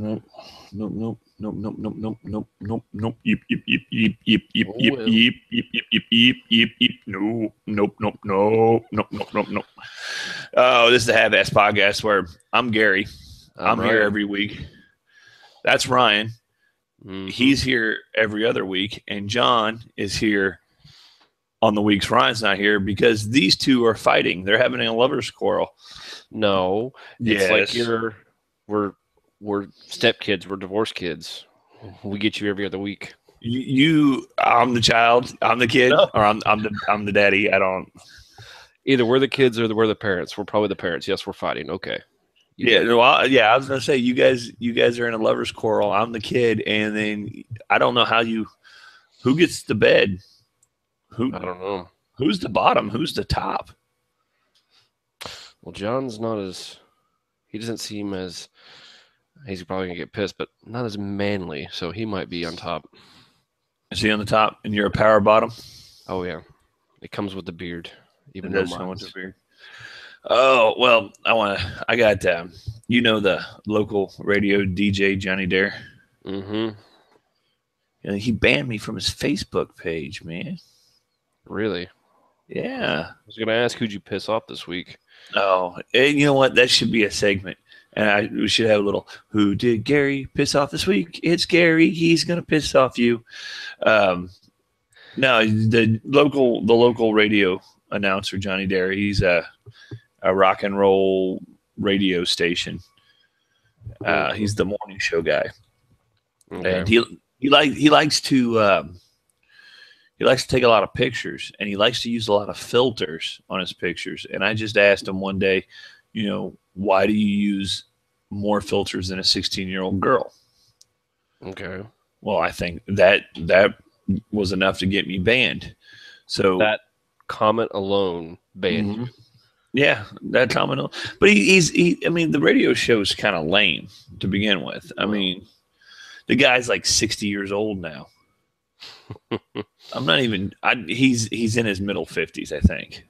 Nope. Nope. Nope. Nope. Nope. Nope. Nope. Nope. Nope. Nope. Yip. Yip. Yip. Yip. Yip. Yip. Oh, Yip. well. Yip. Yip. Yip. Yip. Yip. Yip. Yip. No. Nope. Nope. Nope. Nope. Nope. Nope. Nope. Oh, this is the Have Ass podcast where I'm Gary. I'm here Ryan. every week. That's Ryan. Mhm. He's here every other week, and John is here on the weeks Ryan's not here because these two are fighting. They're having a lovers' quarrel. No, it's like Yes. we're stepkids, we're divorced kids. We get you every other week. I'm the child, I'm the kid, No. or I'm the daddy. I don't. Either we're the kids or we're the parents. We're probably the parents. Yes, we're fighting. Okay. You Yeah, got it. no, I was gonna say you guys are in a lovers' quarrel. I'm the kid, and then I don't know who gets the bed, who I don't know. who's the bottom, who's the top. Well, John's not as he doesn't seem as he's probably gonna get pissed, but not as manly, so he might be on top. Is he on the top, and you're a power bottom? Oh yeah. It comes with the beard. Even It though does come with mine's the beard. Oh well, I got the local radio DJ Johnny Dare. Mm-hmm. And he banned me from his Facebook page, man. Really? Yeah. I was gonna ask who'd you piss off this week? Oh, and you know what? That should be a segment. And we should have a little. Who did Gary piss off this week? It's Gary. He's gonna piss off you. No, the local radio announcer Johnny Dare. He's a rock and roll radio station. He's the morning show guy, Okay. and he likes to take a lot of pictures, and he likes to use a lot of filters on his pictures. And I just asked him one day, why do you use more filters than a 16-year-old girl? Okay. Well, I think that was enough to get me banned. So That comment alone banned you. yeah, that comment. But I mean, the radio show is kind of lame to begin with. I mean, the guy's like 60 years old now. I'm not even. He's in his middle 50s, I think.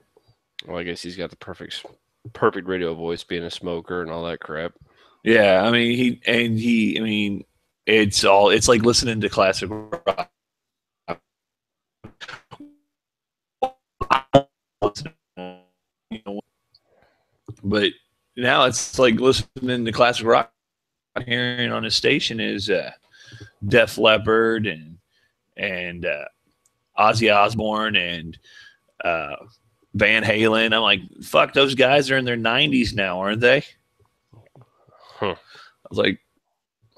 Well, I guess he's got the perfect radio voice, being a smoker and all that crap. Yeah, I mean, I mean, it's like listening to classic rock. But now it's like listening to classic rock. Hearing on his station is Def Leppard and Ozzy Osbourne and Van Halen. I'm like, fuck, those guys are in their 90s now, aren't they? Huh. I was like,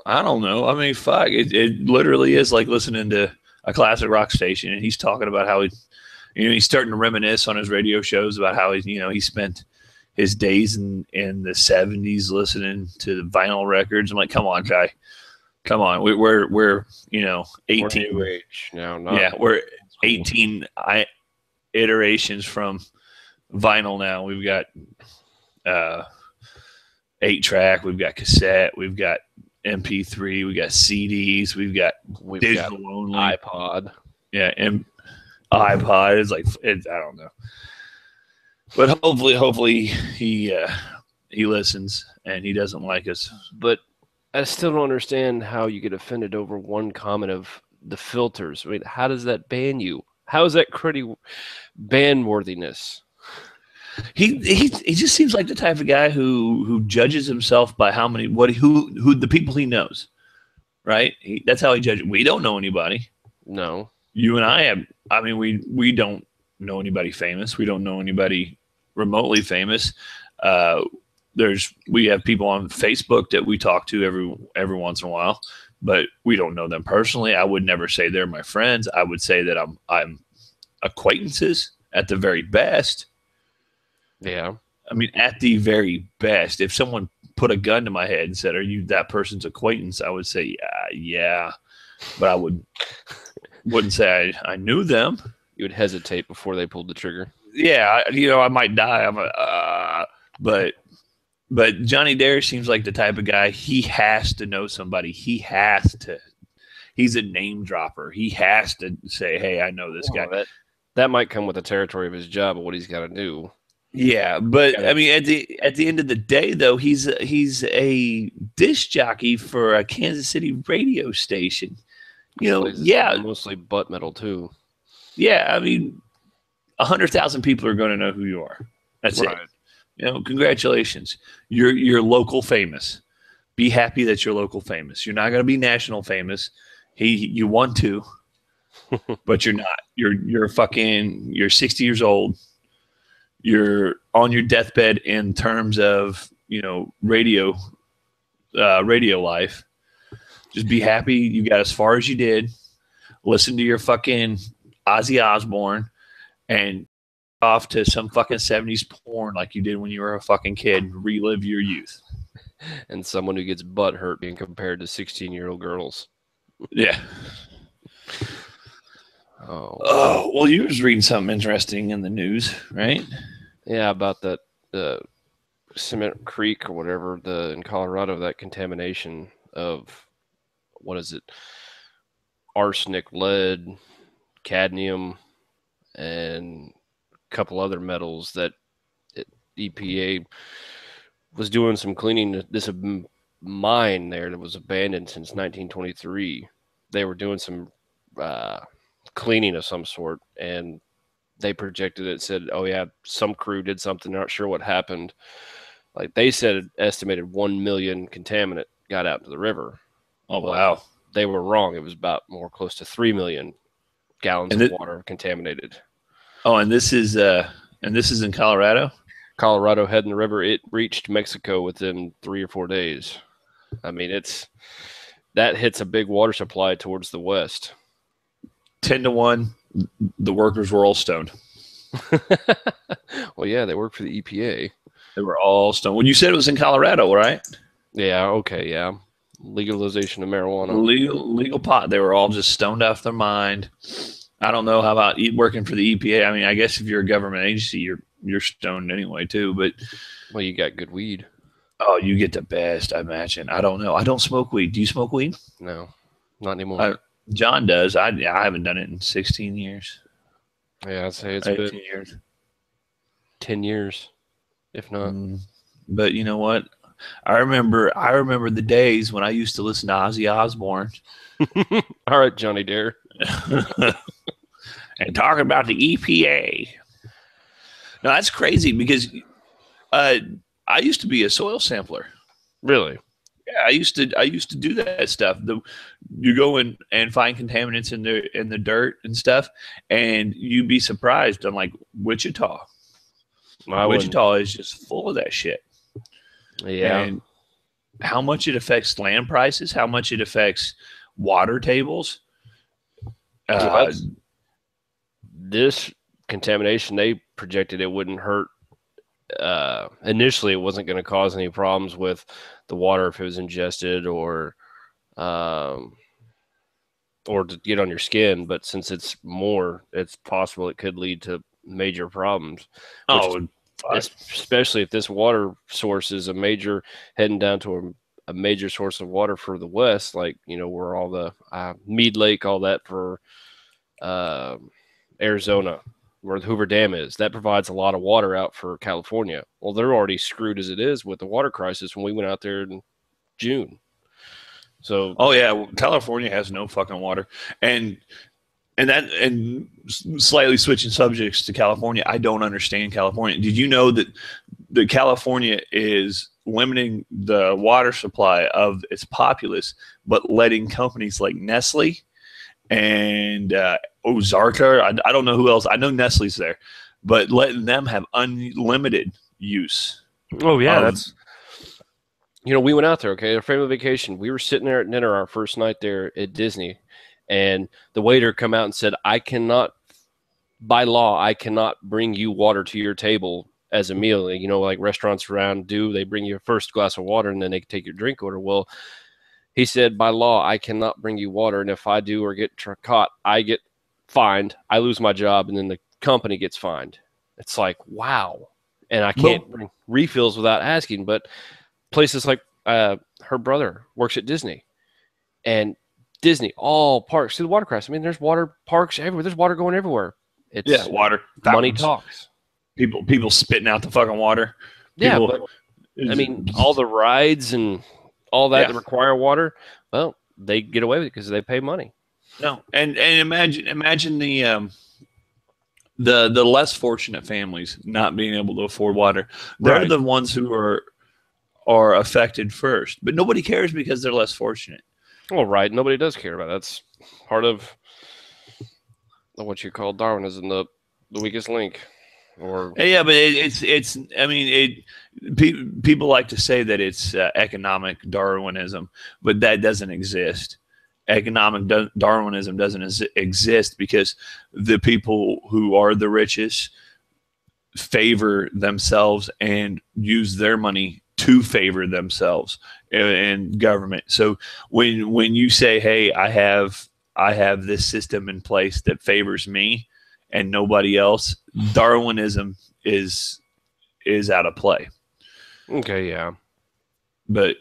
I don't know. I mean, fuck, it literally is like listening to a classic rock station, and he's talking about how he's starting to reminisce on his radio shows about how he spent his days in the 70s listening to the vinyl records. I'm like, come on, guy. Come on. We're 18. We're age now, We're 18 iterations from vinyl now. We've got 8-track, we've got cassette, we've got MP3, we've got CDs, we've got digital only. iPod. Yeah, and iPod is like I don't know. But hopefully he listens and he doesn't like us. But I still don't understand how you get offended over one comment of the filters. I mean, how does that ban you? How is that ban worthiness? He just seems like the type of guy who judges himself by who the people he knows, right? That's how he judges. We don't know anybody. No. You and I have. I mean, we don't know anybody famous. We don't know anybody remotely famous. We have people on Facebook that we talk to every once in a while, but we don't know them personally. I would never say they're my friends. I would say that I'm acquaintances at the very best. Yeah. I mean, at the very best, if someone put a gun to my head and said, "Are you that person's acquaintance?" I would say, yeah, but I wouldn't say I knew them. You would hesitate before they pulled the trigger. Yeah, I might die. But Johnny Dare seems like the type of guy, he has to know somebody. He's a name dropper. He has to say, "Hey, I know this guy." That might come with the territory of his job, of what he's got to do. Yeah, but Gotta- I mean, at the end of the day, though, he's a disc jockey for a Kansas City radio station. You know, Plays yeah, mostly butt metal too. yeah. I mean, 100,000 people are going to know who you are. That's it. Right. You know, congratulations. You're local famous. Be happy that you're local famous. You're not going to be national famous. You want to, but you're not. You're 60 years old. You're on your deathbed in terms of radio life. Just be happy you got as far as you did. Listen to your fucking Ozzy Osbourne and off to some fucking 70s porn like you did when you were a fucking kid. Relive your youth. And someone who gets butt hurt being compared to 16-year-old girls. Yeah. Oh, Well, you was reading something interesting in the news, right? yeah, about that Cement Creek or whatever in Colorado, that contamination of what is it? Arsenic, lead, cadmium, and a couple other metals that EPA was doing some cleaning. This mine there that was abandoned since 1923. They were doing some cleaning of some sort, and they projected it. Said, "Oh yeah, some crew did something. Not sure what happened." Like they said, estimated 1 million contaminant got out into the river. Oh wow! They were wrong. It was about more close to 3 million gallons of water contaminated. Oh, and this is in Colorado. Colorado heading the river. It reached Mexico within 3 or 4 days. I mean, that hits a big water supply towards the west. 10-1, the workers were all stoned. Well, yeah, they work for the EPA. They were all stoned. When you said it was in Colorado, right? Yeah. Okay. Yeah. Legalization of marijuana. Legal pot. They were all just stoned off their mind. I don't know how about working for the EPA. I mean, I guess if you're a government agency, you're stoned anyway too. But well, you got good weed. Oh, you get the best, I imagine. I don't know. I don't smoke weed. Do you smoke weed? No, not anymore. John does. I haven't done it in 16 years. Yeah, I'd say it's 18 been years. 10 years, if not. But you know what? I remember the days when I used to listen to Ozzy Osbourne. All right, Johnny Dare. And talking about the EPA. No, that's crazy because I used to be a soil sampler. Really? Yeah, I used to do that stuff. You go in and find contaminants in the dirt and stuff, and you'd be surprised. On like Wichita. Wichita is just full of that shit. Yeah. And how much it affects land prices, how much it affects water tables. This contamination, they projected it wouldn't hurt. Initially, it wasn't going to cause any problems with the water if it was ingested or to get on your skin. But since it's possible it could lead to major problems. Especially if this water source is heading down to a major source of water for the West, like, where all the Mead Lake, all that for Arizona, where the Hoover Dam is. That provides a lot of water out for California. Well, they're already screwed as it is with the water crisis when we went out there in June. So, oh yeah, well, California has no fucking water, and slightly switching subjects to California, I don't understand California. Did you know that California is limiting the water supply of its populace, but letting companies like Nestle and Ozarka, I don't know who else. I know Nestle's there, but letting them have unlimited use. Oh yeah, we went out there. Okay, a family vacation. We were sitting there at dinner our first night there at Disney. And the waiter come out and said, by law, I cannot bring you water to your table as a meal. Like restaurants around do, they bring you a first glass of water and then they take your drink order. Well, he said, by law, I cannot bring you water. And if I do or get caught, I get fined. I lose my job and then the company gets fined. It's like, wow. And I can't bring refills without asking. But places like her brother works at Disney. And Disney, all parks, see the water crisis. I mean, there's water parks everywhere. There's water going everywhere. Water. Money talks. People spitting out the fucking water. Yeah, People, but I mean, all the rides and all that Yeah. that require water, well, they get away with it because they pay money. no, and imagine the less fortunate families not being able to afford water. They're Right. the ones who are affected first, but nobody cares because they're less fortunate. Well, right. Nobody does care about it. That's part of what you call Darwinism, the weakest link. Or Yeah, but it's. I mean, people like to say that it's economic Darwinism, but that doesn't exist. Economic Darwinism doesn't exist because the people who are the richest favor themselves and use their money to favor themselves and government. So when you say, "Hey, I have this system in place that favors me and nobody else," Darwinism is out of play. okay, yeah. But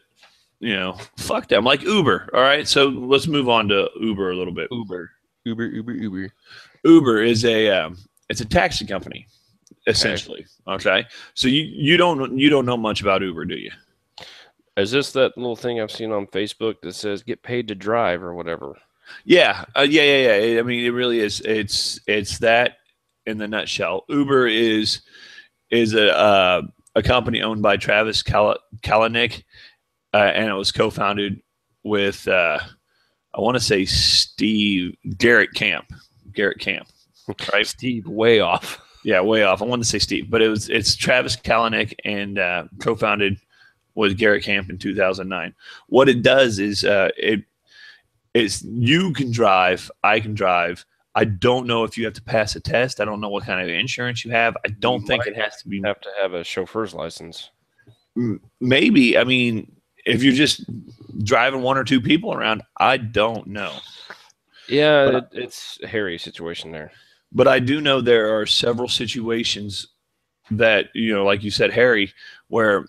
fuck them. Like Uber. All right, so let's move on to Uber a little bit. Uber. Uber is it's a taxi company, essentially. Okay. So you don't know much about Uber, do you? Is this that little thing I've seen on Facebook that says "get paid to drive" or whatever? Yeah, yeah. I mean, it really is. It's that in the nutshell. Uber is a company owned by Travis Kalanick, and it was co-founded with I want to say Garrett Camp, right? Steve, way off. Yeah, way off. I wanted to say Steve, but it's Travis Kalanick and co-founded with Garrett Camp in 2009. What it does is it's you can drive, I can drive. I don't know if you have to pass a test. I don't know what kind of insurance you have. I don't think it has to be. Have to have a chauffeur's license. Maybe. I mean, if you're just driving one or two people around, I don't know. Yeah, it's a hairy situation there. But I do know there are several situations that, like you said, Harry, where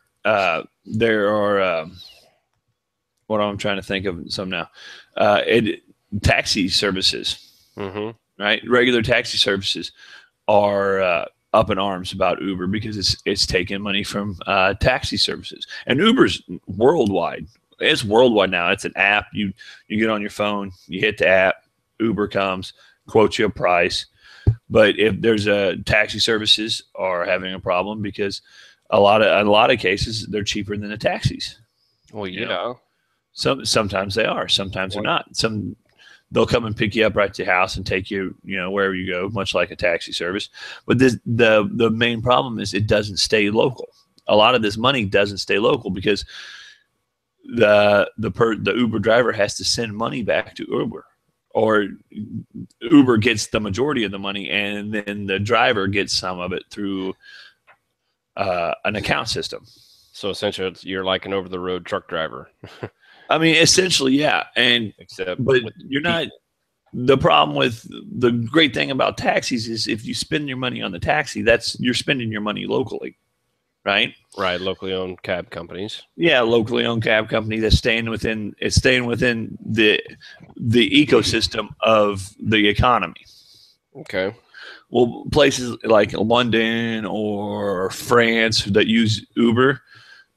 there are what I'm trying to think of some now. Taxi services. Mm-hmm. Right, regular taxi services are up in arms about Uber because it's taking money from taxi services, and Uber's worldwide. It's worldwide now. It's an app. You get on your phone, you hit the app, Uber comes, quotes you a price. But if there's taxi services are having a problem because a lot of cases they're cheaper than the taxis. Well, yeah. Sometimes they are. Sometimes they're not. They'll come and pick you up right to your house and take you, wherever you go, much like a taxi service. But the main problem is it doesn't stay local. A lot of this money doesn't stay local because the Uber driver has to send money back to Uber, or Uber gets the majority of the money, and then the driver gets some of it through an account system. So essentially, you're like an over-the-road truck driver. I mean, essentially, yeah. But you're not. The problem with the great thing about taxis is if you spend your money on the taxi, you're spending your money locally, right? Right, locally owned cab companies. Yeah, locally owned cab company that's staying within the ecosystem of the economy. Okay. Well, places like London or France that use Uber,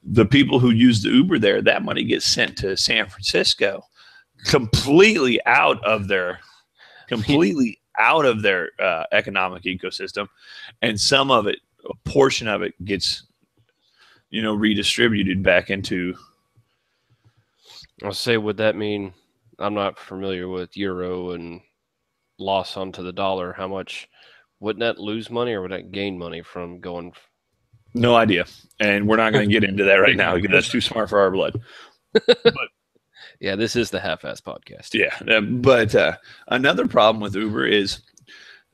the people who use the Uber there, that money gets sent to San Francisco, completely out of their economic ecosystem, and some of it, a portion of it, gets redistributed back into. I'll say, would that mean? I'm not familiar with euro and loss onto the dollar. How much wouldn't that lose money, or would that gain money from going? No idea. And we're not going to get into that right now because that's too smart for our blood. But, yeah, this is the Half-Ass Podcast. Yeah. But another problem with Uber is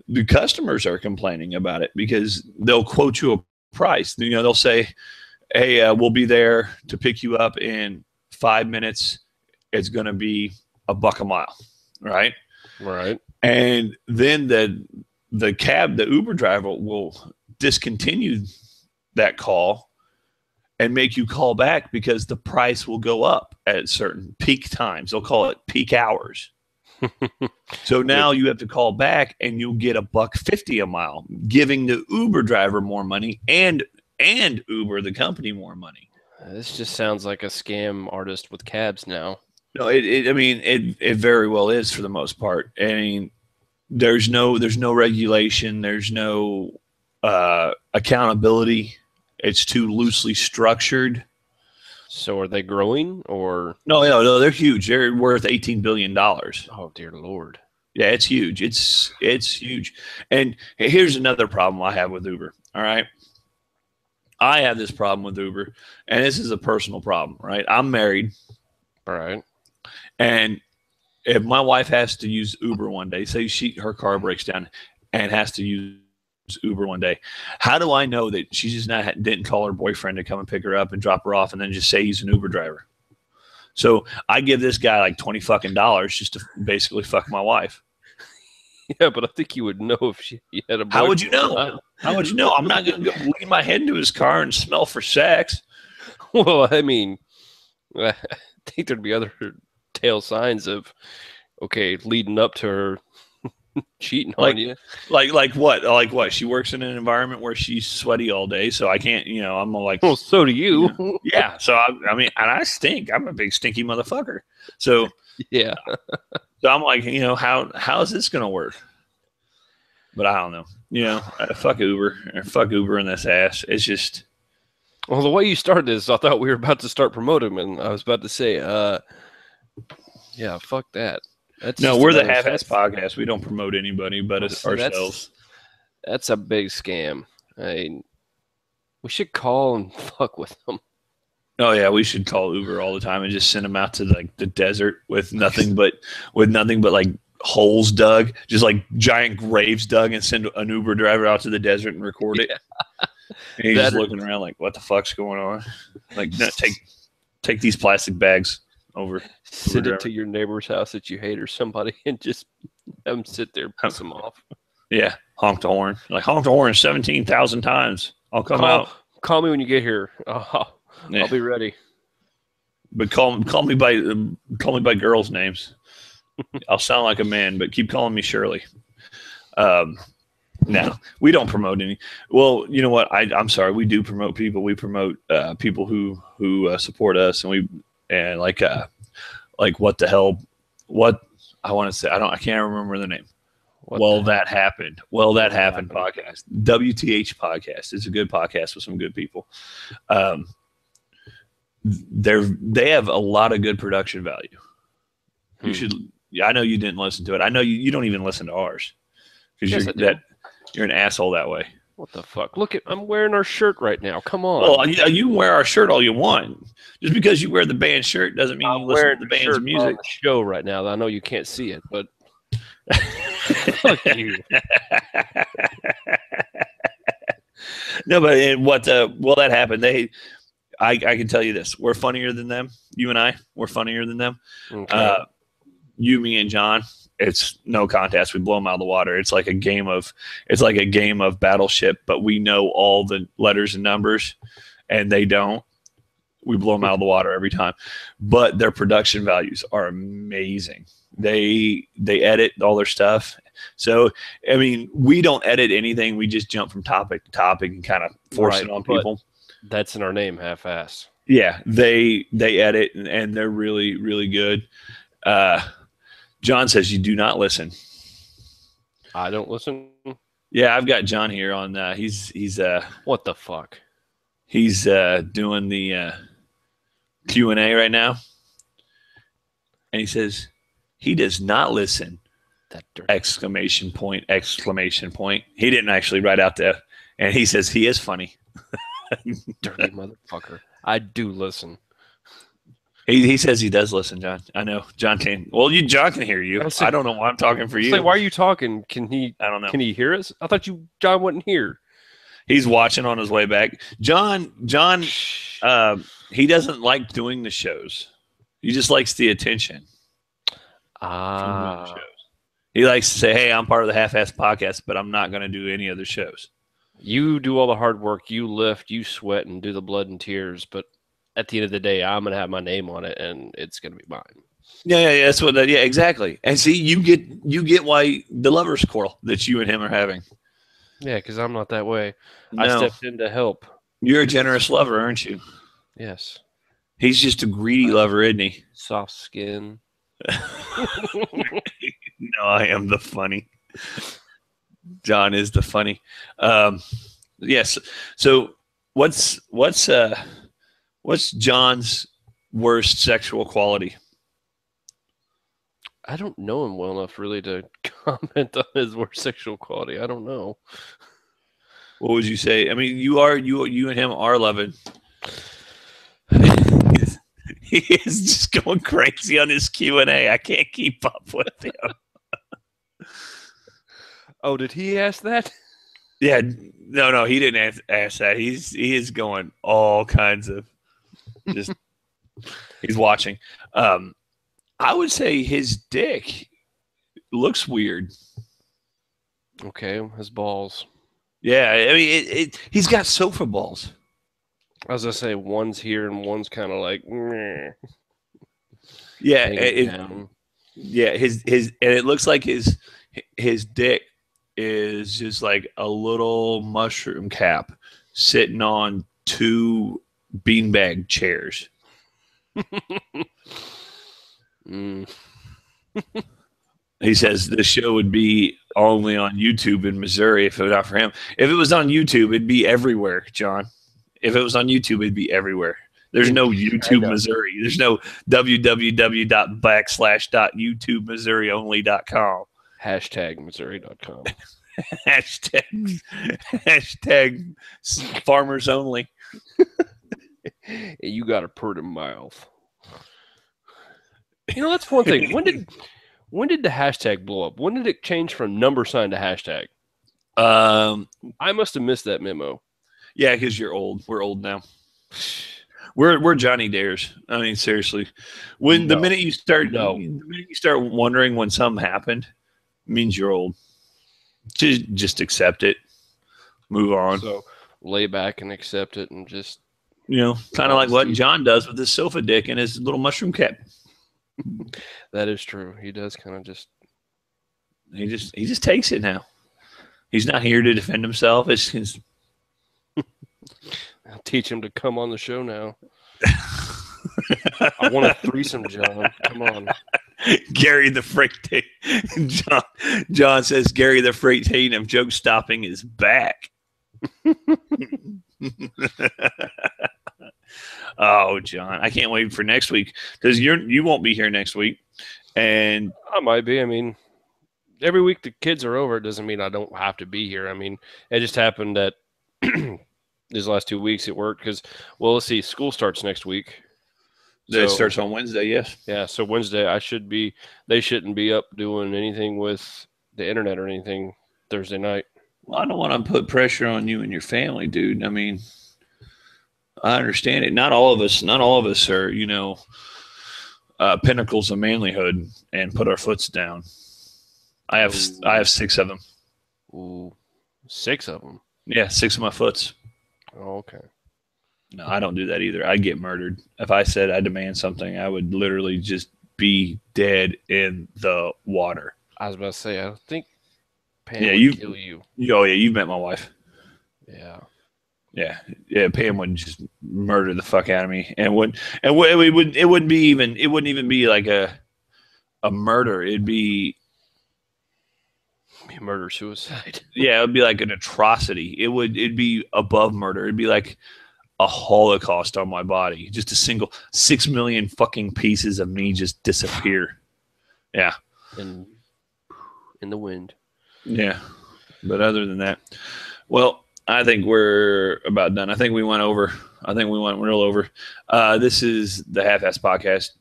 the customers are complaining about it because they'll quote you a price. They'll say, hey, we'll be there to pick you up in 5 minutes. It's going to be $1 a mile. Right. Right. And then the Uber driver will discontinue that call and make you call back because the price will go up at certain peak times. They'll call it peak hours. So now you have to call back and you'll get $1.50 a mile, giving the Uber driver more money and Uber, the company, more money. This just sounds like a scam artist with cabs now. No, I mean, it very well is for the most part. I mean, there's no regulation, there's no accountability. It's too loosely structured. So are they growing or? No, they're huge. They're worth $18 billion. Oh, dear Lord. Yeah, it's huge. It's huge. And here's another problem I have with Uber. All right. I have this problem with Uber, and this is a personal problem, right? I'm married. All right. And if my wife has to use Uber one day, say her car breaks down and has to use Uber one day, how do I know that she just didn't call her boyfriend to come and pick her up and drop her off and then just say he's an Uber driver? So I give this guy like $20 fucking just to basically fuck my wife. Yeah, but I think you would know if she had a boyfriend. How would you know? How would you know? I'm not going to go lean my head into his car and smell for sex. Well, I mean, I think there'd be other tail signs of, okay, leading up to her cheating on you. Like what? Like what? She works in an environment where she's sweaty all day, so I can't, I'm like, well, so do you. Yeah. So I mean, and I stink. I'm a big stinky motherfucker. So yeah. So I'm like, how is this gonna work? But I don't know. Fuck Uber. Fuck Uber in this ass. It's just. Well, the way you started this, I thought we were about to start promoting him, and I was about to say, yeah, fuck that. No, we're the half-ass podcast. We don't promote anybody but ourselves. That's a big scam. I mean, we should call and fuck with them. Oh yeah, we should call Uber all the time and just send them out to like the desert with nothing but like holes dug, just like giant graves dug, and send an Uber driver out to the desert and record it. Yeah. And he's just looking around like, what the fuck's going on? Like, no, take these plastic bags over. Send it to your neighbor's house that you hate or somebody, and just have them sit there, piss them off. Yeah, honk the horn. Like, honk the horn 17,000 times. I'll come out. Call me when you get here. Yeah. I'll be ready. But call me by girls' names. I'll sound like a man, but keep calling me Shirley. No, we don't promote any. Well, you know what? I'm sorry. We do promote people. We promote people who support us, and like what the hell? What I want to say? I can't remember the name. That happened. That happened. Podcast. WTH podcast. It's a good podcast with some good people. They have a lot of good production value. You should. I know you didn't listen to it. I know you don't even listen to ours because you're an asshole that way. What the fuck? Look, I'm wearing our shirt right now. Come on. Well, you can wear our shirt all you want. Just because you wear the band shirt doesn't mean you listen to the band's music. On the show right now. I know you can't see it, but fuck you. No, but that happened. I can tell you this: we're funnier than them. You and I, we're funnier than them. Okay. You, me, and John. It's no contest. We blow them out of the water. It's like a game of Battleship, but we know all the letters and numbers, and they don't. We blow them out of the water every time. But their production values are amazing. They edit all their stuff. So I mean, we don't edit anything. We just jump from topic to topic and kind of force it on people. That's in our name, half-ass. Yeah, they edit and they're really, really good. John says you do not listen. I don't listen. Yeah, I've got John here on. He's what the fuck? He's doing the Q&A right now, and he says he does not listen. That dirty. Exclamation point! He didn't actually write out there, and he says he is funny. Dirty motherfucker! I do listen. He says he does listen, John. I know John can. Well, John can hear you. I don't know why I'm talking for you. Why are you talking? Can he? I don't know. Can he hear us? I thought John wasn't here. He's watching on his way back. John. He doesn't like doing the shows. He just likes the attention. He likes to say, "Hey, I'm part of the Half-Ass Podcast, but I'm not going to do any other shows." You do all the hard work. You lift, you sweat, and do the blood and tears, but at the end of the day, I'm going to have my name on it, and it's going to be mine. Yeah, that's what. Yeah, exactly. And see, you get why the lovers quarrel that you and him are having. Yeah, because I'm not that way. I No, stepped in to help. you're a generous lover, aren't you? Yes. He's just a greedy lover, isn't he? Soft skin. No, I am the funny. John is the funny. Yes. So what's John's worst sexual quality? I don't know him well enough really to comment on his worst sexual quality. I don't know. What would you say? I mean, you and him are loving. He is just going crazy on his Q&A. I can't keep up with him. Oh, did he ask that? Yeah, no, he didn't ask that. He is going all kinds of just. He's watching. I would say his dick looks weird. Okay, his balls. Yeah, I mean, he's got sofa balls. As I say, one's here and one's kind of like. Meh. Yeah, his and it looks like his dick is just like a little mushroom cap sitting on two beanbag chairs. He says the show would be only on YouTube in Missouri if it was not for him. If it was on YouTube, it'd be everywhere, John. If it was on YouTube, it'd be everywhere. There's no YouTube Missouri. There's no www./.YouTubeMissouriOnly.com. #Missouri.com. Hashtag farmers only. You got a pretty mouth. You know, that's one thing. When did the hashtag blow up? When did it change from number sign to hashtag? I must have missed that memo. Yeah, because you're old. We're old now. We're Johnny Dares. I mean, seriously. The minute you start wondering when something happened, it means you're old. Just accept it. Move on. So lay back and accept it and just kind of like what John does with his sofa dick and his little mushroom cap. That is true. He does kind of just he just takes it now. He's not here to defend himself. I'll teach him to come on the show now. I want a threesome, John. Come on. Gary the Freight John says Gary the Freight Tatum joke stopping is back. Oh, John, I can't wait for next week because you won't be here next week, and I might be. I mean, every week the kids are over. It doesn't mean I don't have to be here. I mean, it just happened that these last 2 weeks it worked because, well, let's see, school starts next week. It starts on Wednesday, yes. Yeah, so Wednesday they shouldn't be up doing anything with the internet or anything Thursday night. Well, I don't want to put pressure on you and your family, dude. I mean, I understand it. Not all of us are, pinnacles of manlyhood and put our foots down. I have 6 of them. Ooh, 6 of them? Yeah, 6 of my foots. Oh, okay. No, I don't do that either. I'd get murdered. If I said I demand something, I would literally just be dead in the water. I was about to say, I think Pam would kill you. Oh, yeah, you've met my wife. Yeah. Yeah. Pam would just murder the fuck out of me, and it wouldn't even be like a murder. It'd be murder suicide. Yeah, it would be like an atrocity. It'd be above murder. It'd be like a Holocaust on my body. Just a single 6 million fucking pieces of me just disappear. Yeah. In the wind. Yeah. But other than that, well, I think we're about done. I think we went over. I think we went real over. This is the Half-Ass Podcast,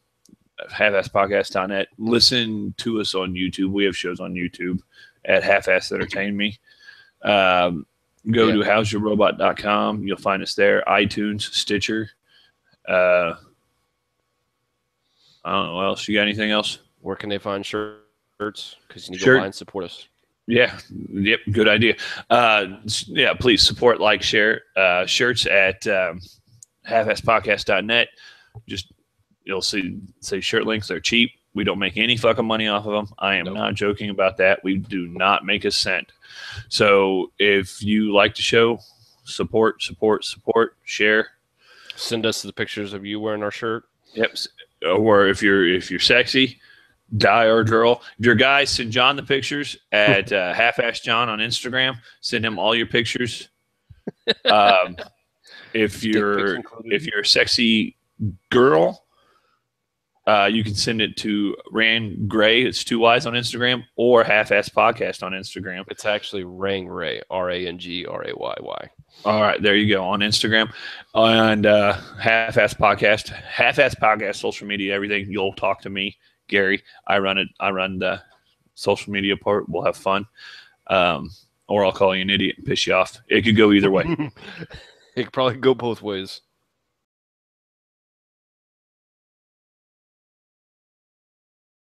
halfasspodcast.net. Listen to us on YouTube. We have shows on YouTube at Half-Ass Entertain Me. Go to howsyourrobot.com. You'll find us there. iTunes, Stitcher. I don't know what else. You got anything else? Where can they find shirts? Because you need to buy and support us. Yeah. Yep. Good idea. Yeah. Please support, like, share. Shirts at halfasspodcast.net. Just you'll see say shirt links. They're cheap. We don't make any fucking money off of them. I am not joking about that. We do not make a cent. So if you like the show, support, share. Send us the pictures of you wearing our shirt. Yep. Or if you're sexy, guy or girl. If you're a guy, send John the pictures at Half-Ass John on Instagram. Send him all your pictures. If you're a sexy girl, you can send it to Rand Gray. It's 2 Y's on Instagram, or Half-Ass Podcast on Instagram. It's actually Rang Ray, RANGRAYY. All right, there you go on Instagram and Half-Ass Podcast, Half-Ass Podcast, social media, everything. You'll talk to me, Gary. I run it. I run the social media part. We'll have fun, or I'll call you an idiot and piss you off. It could go either way. It could probably go both ways.